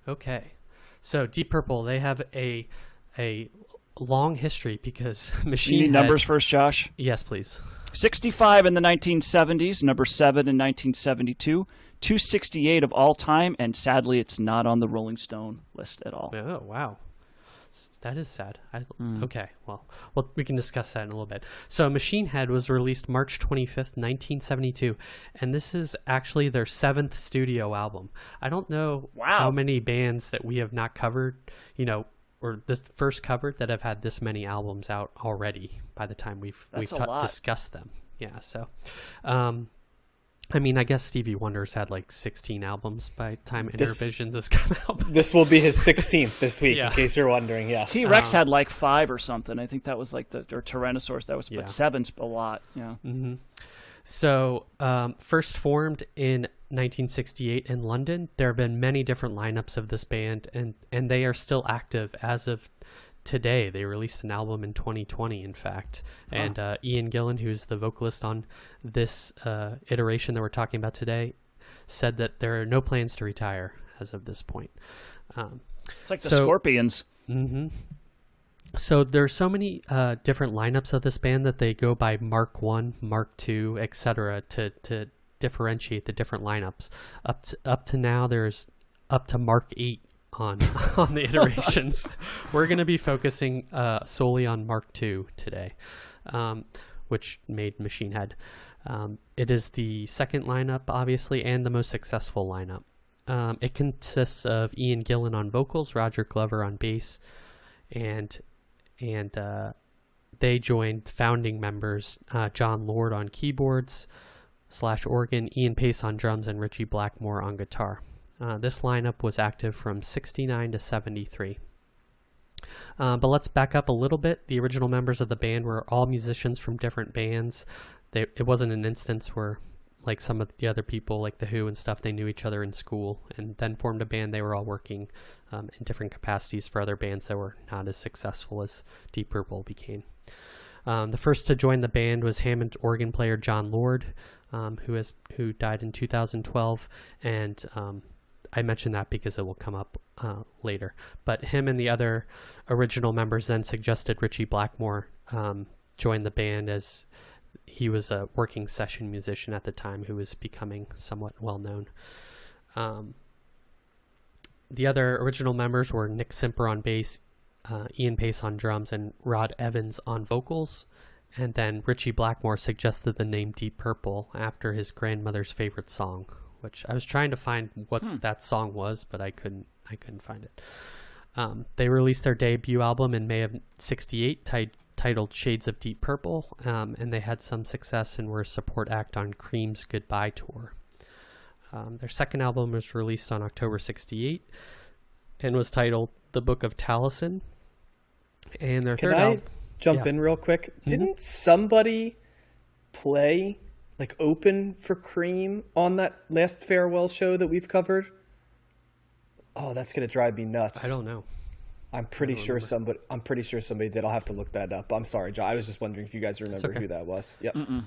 Okay. So Deep Purple, they have a long history because You Machine need Head... numbers first, Josh. Yes, please. 65 in the 1970s, number 7 in 1972, 268 of all time, and sadly, it's not on the Rolling Stone list at all. Oh, wow. That is sad. Okay, well, we can discuss that in a little bit. So Machine Head was released March 25th, 1972, and this is actually their 7th studio album. I don't know how many bands that we have not covered, or this first covered that have had this many albums out already by the time we've discussed them. Yeah, so... I guess Stevie Wonder's had like 16 albums by the time Intervisions has come out. This will be his 16th this week, in case you're wondering, yes. T-Rex had like 5 or something. I think that was like or Tyrannosaurus, but 7's a lot. Yeah. Mm-hmm. So first formed in 1968 in London, there have been many different lineups of this band, and they are still active as of today. They released an album in 2020, in fact, and Ian Gillan, who's the vocalist on this iteration that we're talking about today, said that there are no plans to retire as of this point. It's like the Scorpions. Mm-hmm. So there's so many different lineups of this band that they go by Mark 1, Mark 2, etc. to differentiate the different lineups. Up to now, there's up to Mark 8 on the iterations. We're going to be focusing solely on Mark II today, which made Machine Head. It is the second lineup, obviously, and the most successful lineup. It consists of Ian Gillan on vocals, Roger Glover on bass, and they joined founding members John Lord on keyboards / organ, Ian Pace on drums, and Richie Blackmore on guitar. This lineup was active from 69 to 73. But let's back up a little bit. The original members of the band were all musicians from different bands. It wasn't an instance where, like some of the other people, like The Who and stuff, they knew each other in school and then formed a band. They were all working in different capacities for other bands that were not as successful as Deep Purple became. The first to join the band was Hammond organ player John Lord, who died in 2012, and I mentioned that because it will come up later. But him and the other original members then suggested Richie Blackmore join the band, as he was a working session musician at the time who was becoming somewhat well-known. The other original members were Nick Simper on bass, Ian Pace on drums, and Rod Evans on vocals. And then Richie Blackmore suggested the name Deep Purple after his grandmother's favorite song, which I was trying to find what that song was, but I couldn't find it. They released their debut album in May of '68, titled Shades of Deep Purple, and they had some success and were a support act on Cream's Goodbye Tour. Their second album was released on October '68 and was titled The Book of Talisman. And their third album... Jump in real quick? Mm-hmm. Didn't somebody play... open for Cream on that last farewell show that we've covered? Oh, that's gonna drive me nuts. I don't know. I'm pretty sure somebody did. I'll have to look that up. I'm sorry, John. I was just wondering if you guys remember who that was. Yep. Mm-mm.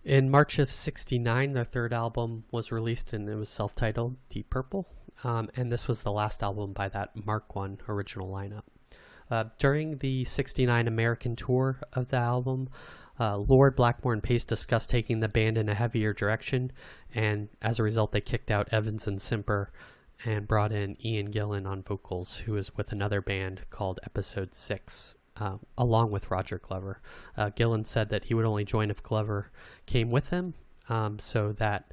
In March of '69, their third album was released, and it was self-titled Deep Purple. And this was the last album by that Mark I original lineup. During the '69 American tour of the album, Lord, Blackmore, and Pace discussed taking the band in a heavier direction, and as a result, they kicked out Evans and Simper and brought in Ian Gillan on vocals, who was with another band called Episode 6, along with Roger Glover. Gillan said that he would only join if Glover came with him, so that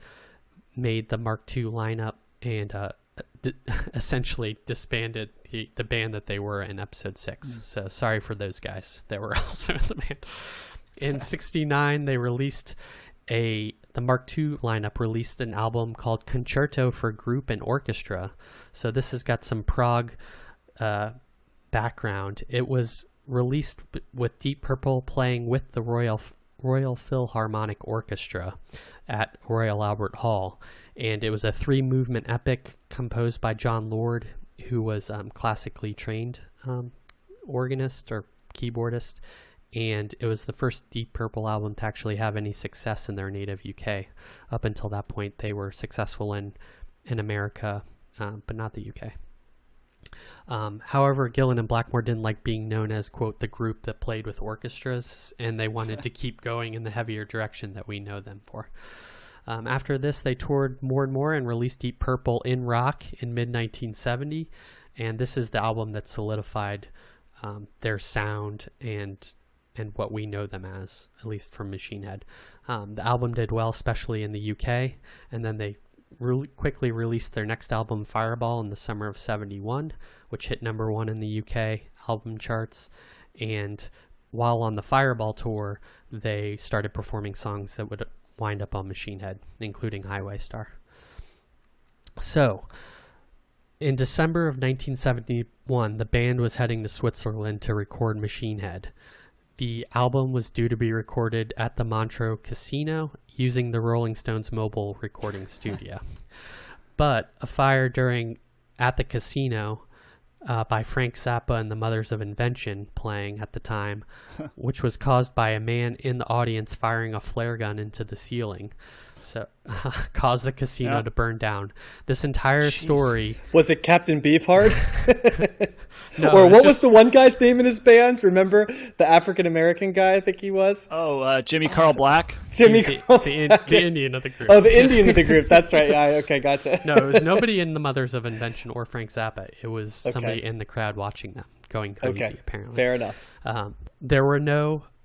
made the Mark II lineup and essentially disbanded the band that they were in Episode 6. So sorry for those guys that were also in the band. In '69, they released the Mark II lineup released an album called Concerto for Group and Orchestra. So this has got some prog background. It was released with Deep Purple playing with the Royal Philharmonic Orchestra at Royal Albert Hall. And it was a 3-movement epic composed by John Lord, who was classically trained organist or keyboardist. And it was the first Deep Purple album to actually have any success in their native UK. Up until that point, they were successful in America, but not the UK. However, Gillan and Blackmore didn't like being known as, quote, the group that played with orchestras, and they wanted to keep going in the heavier direction that we know them for. After this, they toured more and more and released Deep Purple in rock in mid-1970, and this is the album that solidified their sound and what we know them as, at least from Machine Head. The album did well, especially in the UK, and then they quickly released their next album, Fireball, in the summer of 71, which hit #1 in the UK album charts. And while on the Fireball tour, they started performing songs that would wind up on Machine Head, including Highway Star. So, in December of 1971, the band was heading to Switzerland to record Machine Head. The album was due to be recorded at the Montreux Casino using the Rolling Stones mobile recording studio. But a fire at the casino by Frank Zappa and the Mothers of Invention playing at the time, which was caused by a man in the audience firing a flare gun into the ceiling, so caused the casino to burn down. This entire story... Was it Captain Beefheart? No, or what was the one guy's name in his band? Remember the African-American guy, I think he was? Oh, Jimmy Carl Black? The Indian of the group. Oh, the Indian of the group. That's right. Yeah, okay, gotcha. No, it was nobody in the Mothers of Invention or Frank Zappa. It was somebody in the crowd watching them, going crazy, apparently. Fair enough.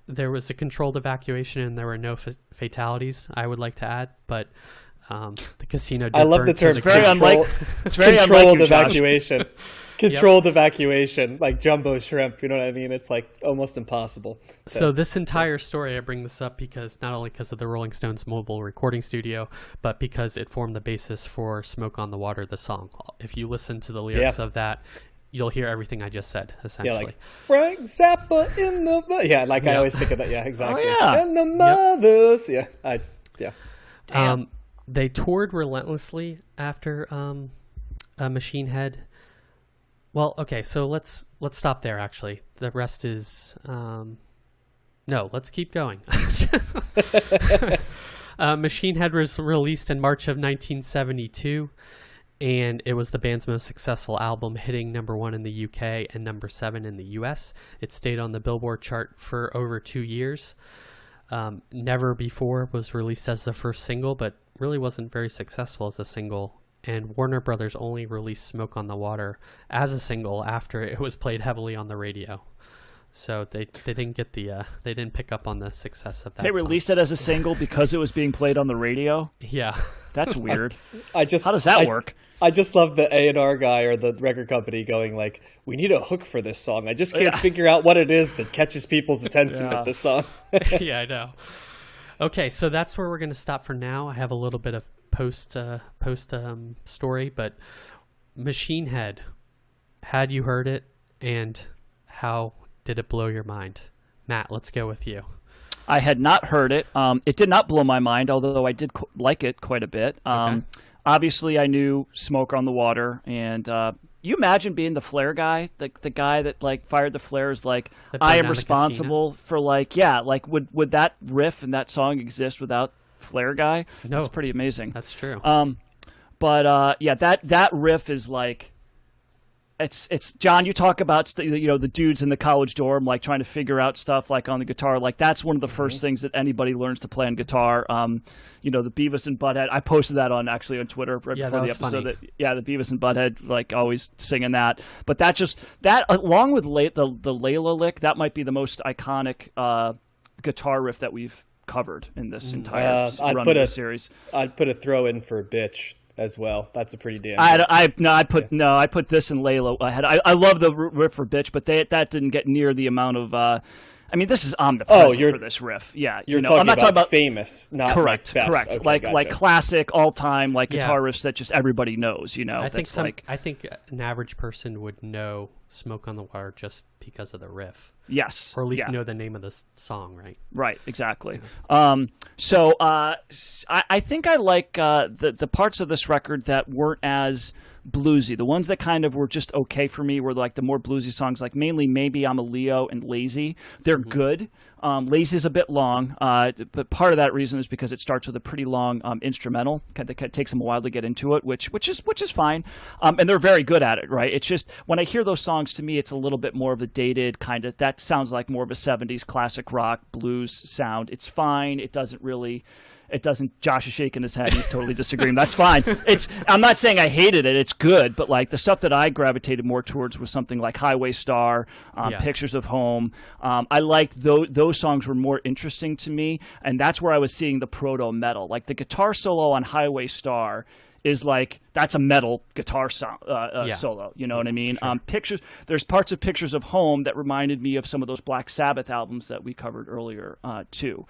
There was a controlled evacuation and there were no fatalities, I would like to add, but the casino did I love burn the term. to It's very controlled unlike evacuation. Controlled evacuation, like jumbo shrimp, you know what I mean? It's like almost impossible. So this entire story, I bring this up because not only because of the Rolling Stones mobile recording studio, but because it formed the basis for Smoke on the Water, the song. If you listen to the lyrics of that, you'll hear everything I just said, essentially. Yeah, like Frank Zappa in the... Yeah, like I always think of that. Yeah, exactly. Oh, yeah. And the Mothers. Yeah. They toured relentlessly after Machine Head. Well, okay, so let's stop there, actually. The rest is... No, let's keep going. Machine Head was released in March of 1972, and it was the band's most successful album, hitting #1 in the UK and #7 in the US. It stayed on the Billboard chart for over 2 years. Never Before was released as the first single, but really wasn't very successful as a single. And Warner Brothers only released Smoke on the Water as a single after it was played heavily on the radio. So they didn't get they didn't pick up on the success of that. They released it as a single because it was being played on the radio? Yeah. That's weird. How does that work? I just love the A&R guy or the record company going like, we need a hook for this song. I just can't figure out what it is that catches people's attention with this song. Yeah, I know. Okay, so that's where we're going to stop for now. I have a little bit of post story, but Machine Head, had you heard it, and how did it blow your mind? Matt, let's go with you. I had not heard it. It did not blow my mind, although I did like it quite a bit. Obviously, I knew Smoke on the Water, and you imagine being the flare guy, the guy that like fired the flares. Like, I am responsible for would that riff and that song exist without flare guy? No, that's pretty amazing. That's true. That riff is like. It's John. You talk about the dudes in the college dorm like trying to figure out stuff like on the guitar. Like that's one of the first things that anybody learns to play on guitar. The Beavis and Butthead. I posted that on Twitter right before the episode. Funny. The Beavis and Butthead like always singing that. But that along with the Layla lick, that might be the most iconic guitar riff that we've covered in this entire run of the series. I'd put a throw in for Bitch as well. That's a pretty damn. I put this in Layla ahead. I love the riff for Bitch, but that didn't get near the amount of. This is omnipresent for this riff. Yeah, I'm not talking about famous, not correct, like best. correct. Okay, like classic, all time, guitar riffs that just everybody knows. I think an average person would know Smoke on the Water just because of the riff. Yes, or at least know the name of the song, right? Right, exactly. I think I like the parts of this record that weren't as bluesy. The ones that kind of were just okay for me were like the more bluesy songs, like mainly Maybe I'm a Leo and Lazy. They're good. Lazy's a bit long, but part of that reason is because it starts with a pretty long instrumental. It takes them a while to get into it, which is fine. And they're very good at it, right? It's just when I hear those songs, to me, it's a little bit more of a dated kind of. That sounds like more of a '70s classic rock blues sound. It's fine. It doesn't. Josh is shaking his head. He's totally disagreeing. That's fine. I'm not saying I hated it. It's good, but like the stuff that I gravitated more towards was something like Highway Star, Pictures of Home. I liked those songs were more interesting to me, and that's where I was seeing the proto metal. Like the guitar solo on Highway Star is like that's a metal guitar solo. You know what I mean? Sure. There's parts of Pictures of Home that reminded me of some of those Black Sabbath albums that we covered earlier too.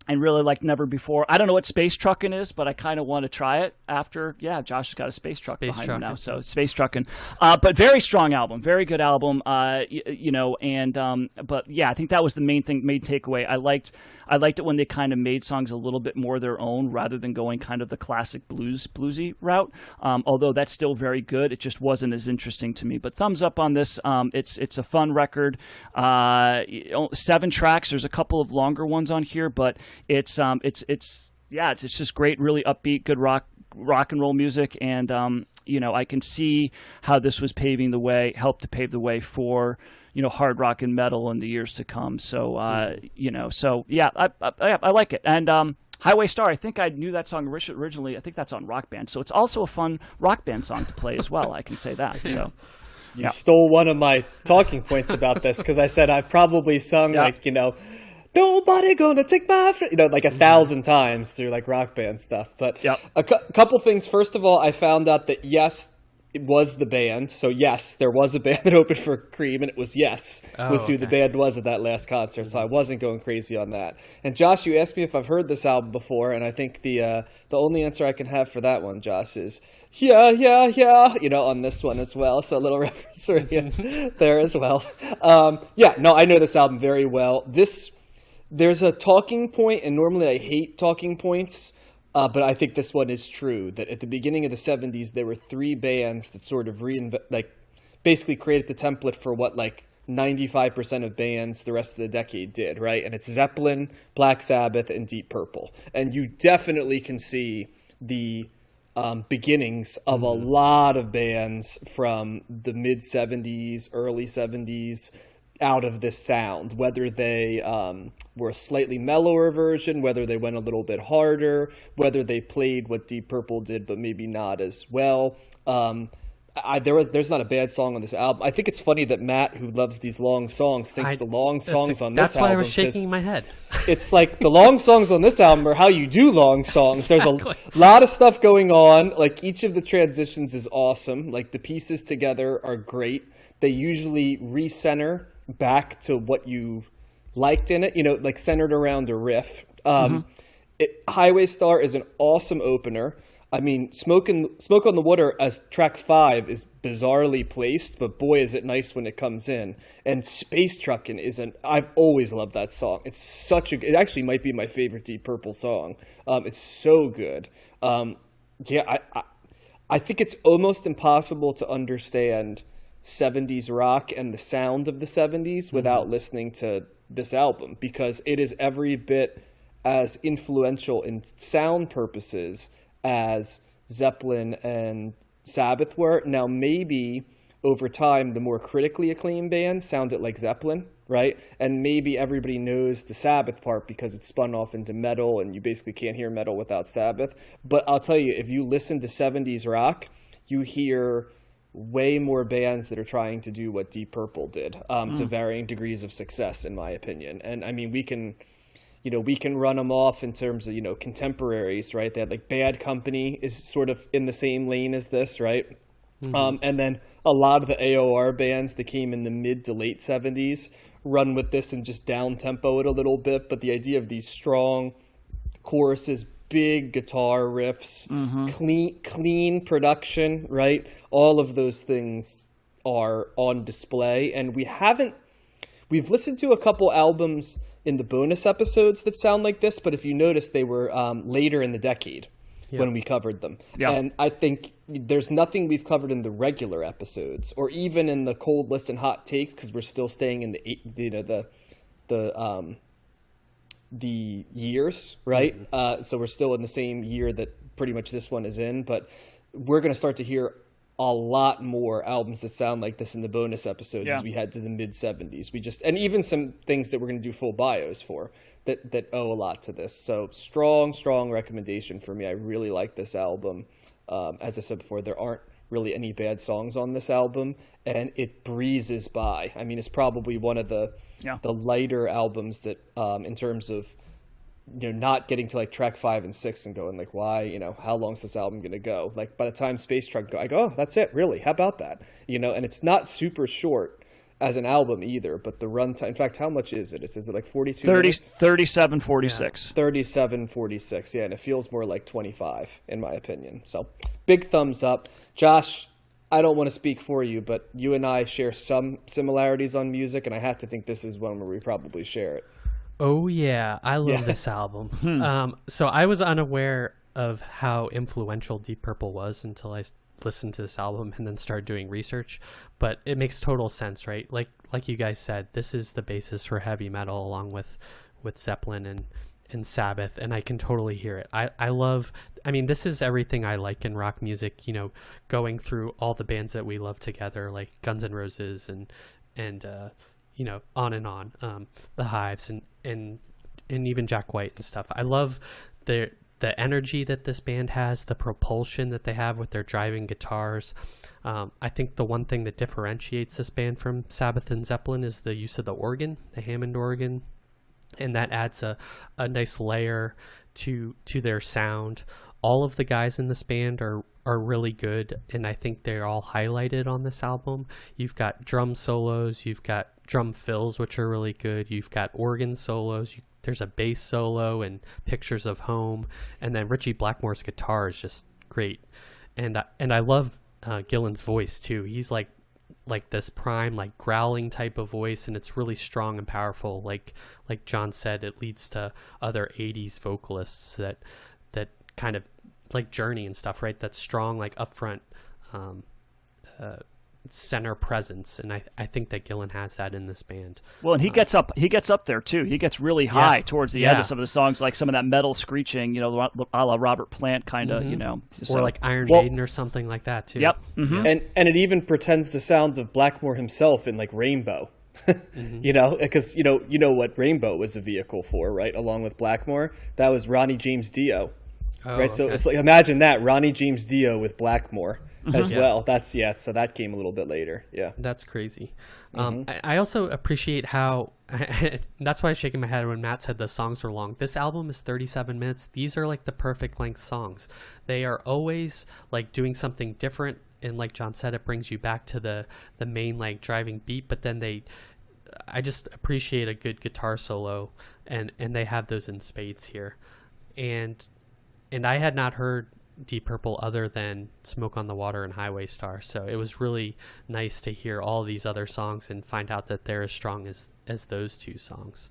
And really like Never Before. I don't know what Space Truckin' is, but I kind of want to try it after. Yeah, Josh has got a space truck behind him now, so Space Truckin'. But very strong album, very good album. But yeah, I think that was the main takeaway. I liked it when they kind of made songs a little bit more their own rather than going kind of the classic bluesy route. Although that's still very good, it just wasn't as interesting to me. But thumbs up on this. It's a fun record. 7 tracks. There's a couple of longer ones on here, but it's just great, really upbeat, good rock and roll music, and I can see how this was helped to pave the way for hard rock and metal in the years to come. So I like it. And Highway Star, I think I knew that song originally. I think that's on Rock Band, so it's also a fun Rock Band song to play as well. I can say that. So. You stole one of my talking points about this because I said I've probably sung nobody gonna take my like 1,000 times through like Rock Band stuff. But a couple things. First of all, I found out that yes, it was the band. So yes, there was a band that opened for Cream, and it was who the band was at that last concert. So I wasn't going crazy on that. And Josh, you asked me if I've heard this album before, and I think the only answer I can have for that one, Josh, is yeah, on this one as well. So a little reference for you there as well. I know this album very well. There's a talking point, and normally I hate talking points, but I think this one is true, that at the beginning of the 70s, there were 3 bands that sort of basically created the template for what 95% of bands the rest of the decade did, right? And it's Zeppelin, Black Sabbath, and Deep Purple. And you definitely can see the beginnings of a lot of bands from the mid-70s, early 70s, out of this sound, whether they were a slightly mellower version, whether they went a little bit harder, whether they played what Deep Purple did but maybe not as well. There's not a bad song on this album. I think it's funny that Matt, who loves these long songs, thinks the long songs on this album. That's why I was shaking my head. It's like the long songs on this album are how you do long songs. Exactly. There's a lot of stuff going on. Like each of the transitions is awesome. Like the pieces together are great. They usually recenter back to what you liked in it, like centered around a riff. Highway Star is an awesome opener. I mean, Smoke on the Water as track 5 is bizarrely placed, but boy, is it nice when it comes in. And Space Truckin' I've always loved that song. It's it actually might be my favorite Deep Purple song. It's so good. I think it's almost impossible to understand 70s rock and the sound of the 70s without listening to this album, because it is every bit as influential in sound purposes as Zeppelin and Sabbath were. Now, maybe over time, the more critically acclaimed bands sounded like Zeppelin, right? And maybe everybody knows the Sabbath part because it's spun off into metal, and you basically can't hear metal without Sabbath. But I'll tell you, if you listen to 70s rock, you hear way more bands that are trying to do what Deep Purple did, to varying degrees of success, in my opinion. And I mean, we can run them off in terms of, contemporaries, right? They had like Bad Company is sort of in the same lane as this, right? And then a lot of the AOR bands that came in the mid to late 70s run with this and just down tempo it a little bit. But the idea of these strong choruses, big guitar riffs, clean production, right? All of those things are on display. And we've listened to a couple albums in the bonus episodes that sound like this, but if you notice, they were later in the decade. when we covered them. Yeah. And I think there's nothing we've covered in the regular episodes or even in the cold list and hot takes, because we're still staying in the years, right? So we're still in the same year that pretty much this one is in, but we're going to start to hear a lot more albums that sound like this in the bonus episodes as we head to the mid 70s. And even some things that we're going to do full bios for that owe a lot to this. So strong recommendation for me. I really like this album. As I said before, there aren't really any bad songs on this album, and it breezes by. I mean, it's probably one of the lighter albums that, in terms of, not getting to like track 5 and 6 and going like, why, how long is this album going to go? Like by the time Space Truck I go, oh, that's it, really? How about that? And it's not super short as an album either, but the runtime, in fact, how much is it? Is it like 42 minutes? 37:46. 37:46, yeah, and it feels more like 25 in my opinion. So big thumbs up. Josh, I don't want to speak for you, but you and I share some similarities on music, and I have to think this is one where we probably share it. Oh yeah, I love this album. So I was unaware of how influential Deep Purple was until I listened to this album and then started doing research. But it makes total sense, right? Like you guys said, this is the basis for heavy metal, along with Zeppelin and Sabbath, and I can totally hear it. I mean, this is everything I like in rock music. Going through all the bands that we love together, like Guns N' Roses and on and on, the Hives and even Jack White and stuff. I love the energy that this band has, the propulsion that they have with their driving guitars. I think the one thing that differentiates this band from Sabbath and Zeppelin is the use of the organ, the Hammond organ, and that adds a nice layer to their sound. All of the guys in this band are really good, and I think they're all highlighted on this album. You've got drum solos, you've got drum fills, which are really good, you've got organ solos, there's a bass solo and Pictures of Home, and then Richie Blackmore's guitar is just great. And I love Gillan's voice too. He's like this prime, like growling type of voice, and it's really strong and powerful. Like John said, it leads to other 80s vocalists that kind of like Journey and stuff, right? That's strong, like upfront center presence, and I think that Gillan has that in this band. Well, and he gets up there too. He gets really high towards the end of some of the songs, like some of that metal screeching, a la Robert Plant kind of, or like Iron Maiden or something like that too. Yep. Mm-hmm. And it even pretends the sound of Blackmore himself in like Rainbow. Because you know what Rainbow was a vehicle for, right? Along with Blackmore, that was Ronnie James Dio. Oh, right, so okay. it's like, imagine that, Ronnie James Dio with Blackmore as well. So that came a little bit later. Yeah, that's crazy. I also appreciate how that's why I was shaking my head when Matt said the songs were long. This album is 37 minutes. These are like the perfect length songs. They are always like doing something different, and like John said, it brings you back to the main like driving beat, but then I just appreciate a good guitar solo, and they have those in spades here. And I had not heard Deep Purple other than Smoke on the Water and Highway Star, so it was really nice to hear all these other songs and find out that they're as strong as those two songs.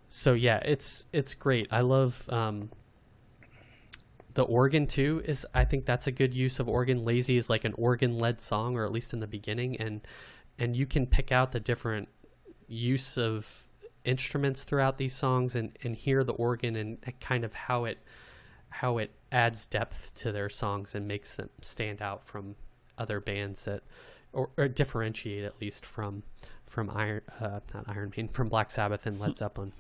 So yeah, it's great. I love the organ too. I think that's a good use of organ. Lazy is like an organ-led song, or at least in the beginning, and you can pick out the different use of instruments throughout these songs and hear the organ and kind of how it adds depth to their songs and makes them stand out from other bands that or differentiate at least from from Black Sabbath and Led Zeppelin.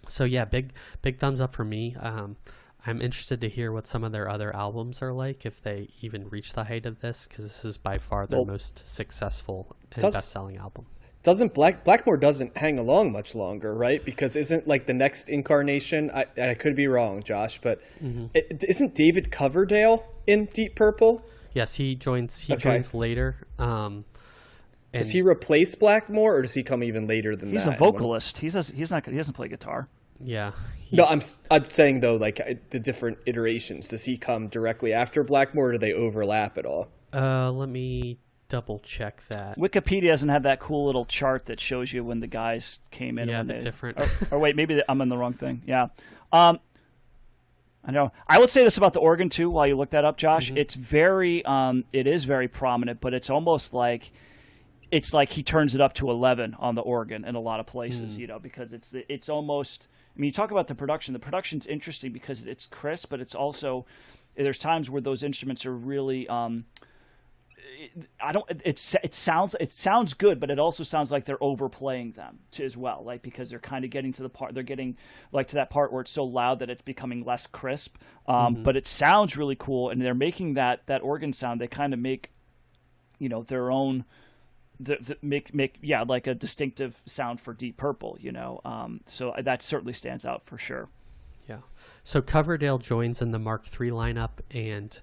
So yeah, big thumbs up for me. I'm interested to hear what some of their other albums are like, if they even reach the height of this, because this is by far their most successful and best-selling album. Blackmore doesn't hang along much longer, right? Because isn't like the next incarnation, I could be wrong, Josh, but isn't David Coverdale in Deep Purple? Yes, he joins later. Does he replace Blackmore, or does he come even later than that? He's a vocalist. He doesn't play guitar. Yeah. No, I'm saying though, like the different iterations. Does he come directly after Blackmore, or do they overlap at all? Let me double check that. Wikipedia doesn't have that cool little chart that shows you when the guys came in. Yeah, when different. Or wait, maybe I'm in the wrong thing. Yeah. I I know. I would say this about the organ too. While you look that up, Josh, it's very, it is very prominent, but it's almost like, it's like he turns it up to 11 on the organ in a lot of places, because it's almost. I mean, you talk about the production. The production's interesting because it's crisp, but it's also there's times where those instruments are really. It sounds good, but it also sounds like they're overplaying them too, as well. Like, because they're kind of getting to the part, they're getting like to that part where it's so loud that it's becoming less crisp. But it sounds really cool, and they're making that organ sound. They kind of make, their own. Make like a distinctive sound for Deep Purple, so that certainly stands out for sure. Yeah. So Coverdale joins in the Mark III lineup, and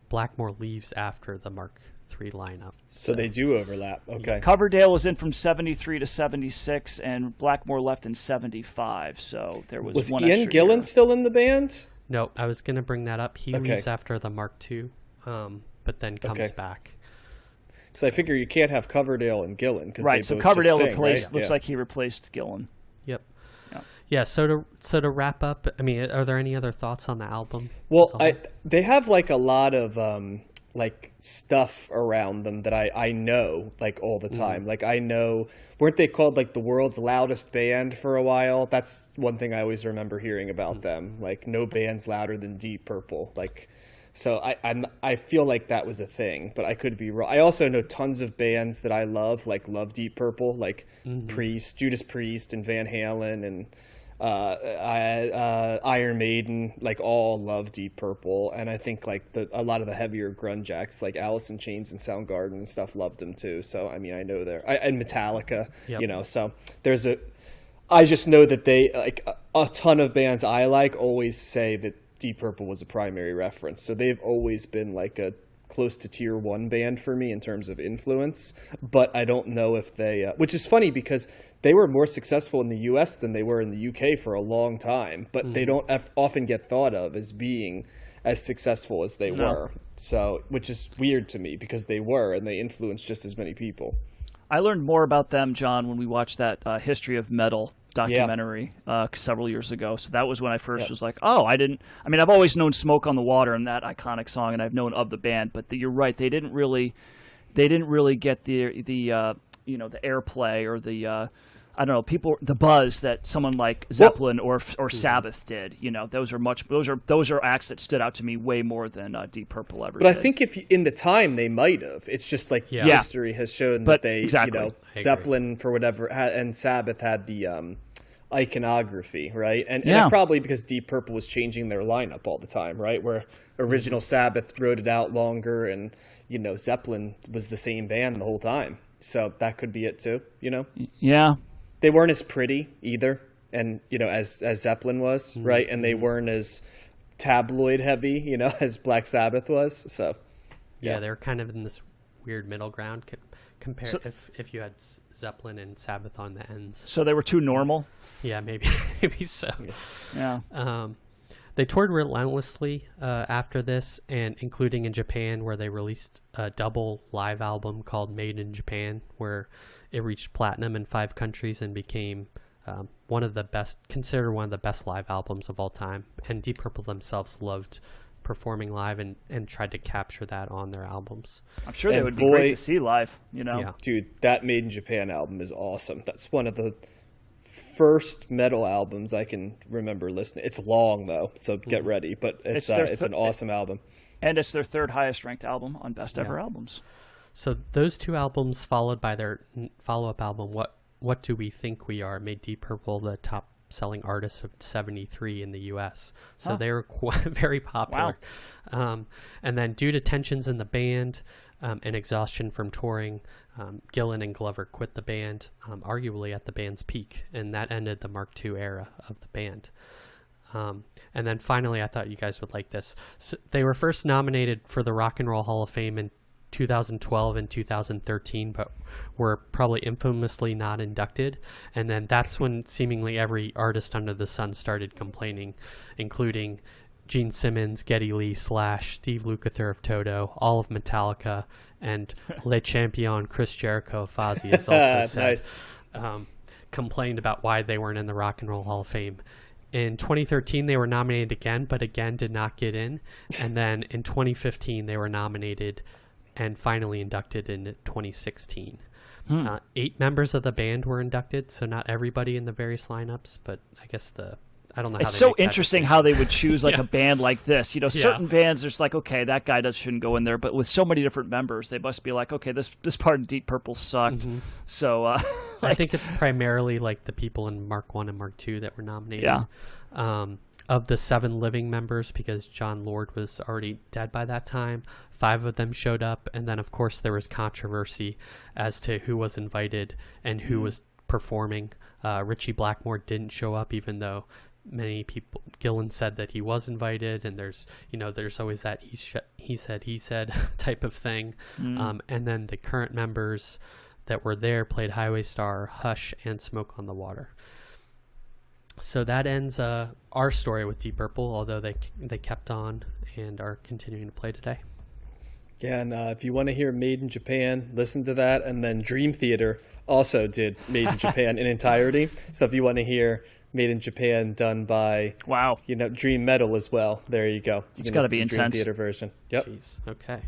Blackmore leaves after the Mark III lineup. So they do overlap. Okay. Coverdale was in from 73 to 76, and Blackmore left in 75. So there was one Ian extra Gillan year. still in the band? No, I was going to bring that up. He leaves after the Mark II, but then comes back. Because I figure you can't have Coverdale and Gillan. Right, so Coverdale looks like he replaced Gillan. Yep. Yeah, so to wrap up, I mean, are there any other thoughts on the album? Well, they have like a lot of like stuff around them that I know like all the time. Like I know, weren't they called like the world's loudest band for a while? That's one thing I always remember hearing about them. Like no band's louder than Deep Purple. Like. So I feel like that was a thing, but I could be wrong. I also know tons of bands that I love Deep Purple, like Judas Priest and Van Halen and Iron Maiden, like all love Deep Purple. And I think like a lot of the heavier grunge acts like Alice in Chains and Soundgarden and stuff loved them too. So I mean, I know and Metallica, so I just know that they like a ton of bands I like always say that Deep Purple was a primary reference. So they've always been like a close to tier 1 band for me in terms of influence. But I don't know if they, which is funny because they were more successful in the US than they were in the UK for a long time. But they don't often get thought of as being as successful as they were. So, which is weird to me because they were, and they influenced just as many people. I learned more about them, John, when we watched that History of Metal documentary several years ago. So that was when I first was like, I've always known Smoke on the Water and that iconic song, and I've known of the band, but you're right, they didn't really get the airplay or the the buzz that someone like Zeppelin or Sabbath did. Those are acts that stood out to me way more than Deep Purple ever did. But I think if in the time they might have, it's just like history has shown that they, Zeppelin for whatever, and Sabbath had the iconography, right? And probably because Deep Purple was changing their lineup all the time, right? Where original Sabbath wrote it out longer, and Zeppelin was the same band the whole time. So that could be it too, Yeah. They weren't as pretty either, and as Zeppelin was, right? And they weren't as tabloid heavy, as Black Sabbath was. So yeah, they're kind of in this weird middle ground compared if you had Zeppelin and Sabbath on the ends. So they were too normal. Yeah, maybe so. Yeah. They toured relentlessly after this, and including in Japan, where they released a double live album called Made in Japan, where it reached platinum in 5 countries and became considered one of the best live albums of all time. And Deep Purple themselves loved performing live and tried to capture that on their albums. I'm sure they would be great to see live, Yeah. Dude, that Made in Japan album is awesome. That's one of the first metal albums I can remember listening. It's long though, so get ready, but it's an awesome album. And it's their 3rd highest ranked album on Best Ever Albums. So those 2 albums, followed by their follow-up album, What Do We Think We Are, made Deep Purple the top-selling artist of 73 in the U.S. So they were very popular. Wow. And then due to tensions in the band and exhaustion from touring, Gillan and Glover quit the band, arguably at the band's peak, and that ended the Mark II era of the band. And then finally, I thought you guys would like this. So they were first nominated for the Rock and Roll Hall of Fame in 2012 and 2013, but were probably infamously not inducted. And then that's when seemingly every artist under the sun started complaining, including Gene Simmons, Geddy Lee, Slash, Steve Lukather of Toto, all of Metallica, and Le Champion Chris Jericho of Fozzy has also said, nice. Complained about why they weren't in the Rock and Roll Hall of Fame. In 2013, they were nominated again, but again did not get in. And then in 2015, they were nominated and finally inducted in 2016. 8 members of the band were inducted, so not everybody in the various lineups, but I guess I don't know how it's they so make that interesting decision. how they would choose like Yeah. a band like this. You know, certain bands, there's like, okay, that guy shouldn't go in there. But with so many different members, they must be like, okay, this part of Deep Purple sucked. So I think it's primarily like the people in Mark 1 and Mark 2 that were nominated. Yeah. Of the 7 living members, because John Lord was already dead by that time, 5 of them showed up. And then, of course, there was controversy as to who was invited and who was performing. Richie Blackmore didn't show up, even though many people, Gillan said that he was invited, and there's always that he said type of thing. And then the current members that were there played Highway Star, Hush, and Smoke on the Water. So that ends our story with Deep Purple, although they kept on and are continuing to play today. Yeah, and if you want to hear Made in Japan, listen to that. And then Dream Theater also did Made in Japan in entirety. So if you want to hear Made in Japan done by, wow, Dream Metal as well, there you go. It's got to be Dream intense. Theater version. Yep. Jeez. Okay.